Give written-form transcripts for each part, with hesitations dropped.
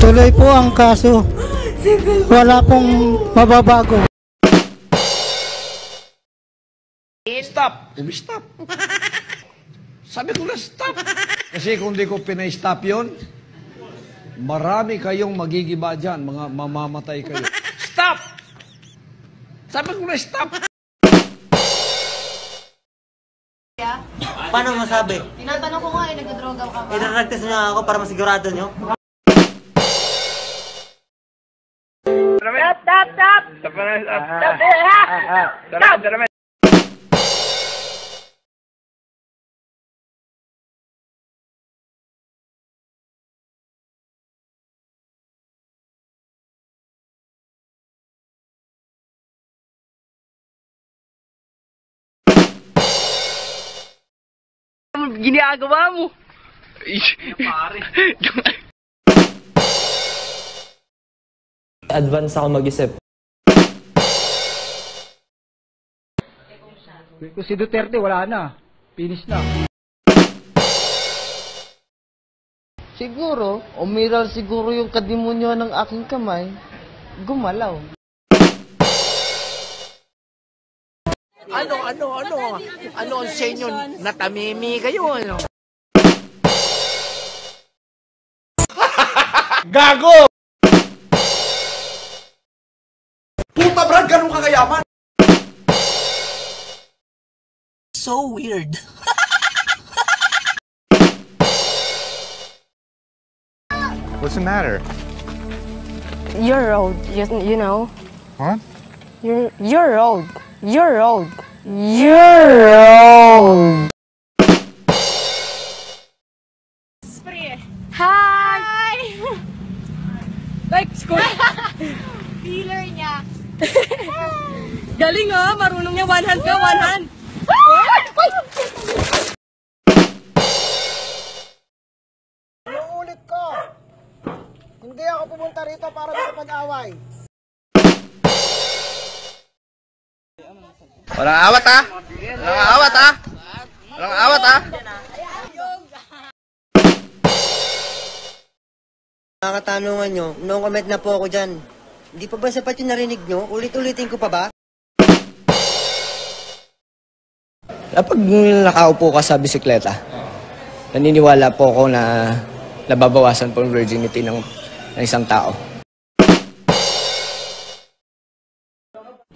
Tuloy po ang kaso. Wala pong mababago. Stop! Stop! Sabi ko na stop! Kasi kung di ko pinay-stop yun, marami kayong magigiba dyan, mga mamamatay kayo. Stop! Sabi ko na stop! Paano masabi? Tinatanong ko nga nagdodroga ka ba? Idaragtas niyo ako para masigurado niyo. Stop! Ginagawa mo. Pare. Advance ako mag-isip. Si Duterte wala na. Finish na. Siguro, umiral siguro yung kadimonyo ng aking kamay. Gumalaw. Ano ang sa inyo? Natamimi kayo, ano? Gago! Puta Brad, ganun ka kayaman? So weird. What's the matter? Your road, you know. What? Your road. Your road. Your road. Hi! Like, score. Feeler niya. Galing ah, marunong niya. One hand ka, one hand. Ulit ko. Hindi ako pumunta rito para makapag-away. Walang awat ha? Walang awat ha? Walang awat ha? Mga katanungan nyo, no comment na po ako dyan. Hindi pa ba sapat yung narinig nyo? Ulit-ulitin ko pa ba? Kapag nakaupo ka sa bisikleta, naniniwala po ako na nababawasan po yung virginity ng isang tao.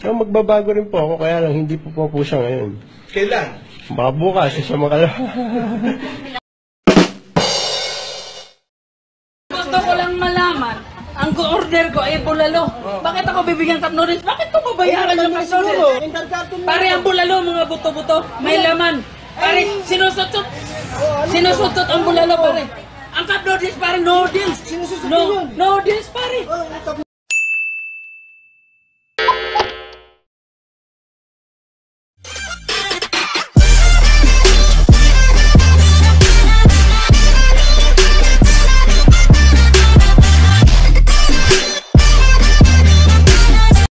So, magbabago rin po ako, kaya lang hindi po siya ngayon. Kailan? Baka bukas, siya makalawa. Gusto ko lang malaman, ang order ko ay bulalo. Bakit ako bibigyan cup noodles? Bakit ko babayaran yung cup noodles? Pare, ang bulalo, mga buto-buto, may laman. Pare, sinusutot ang bulalo, pare. Ang cup noodles, pare, noodles. Noodles, pare.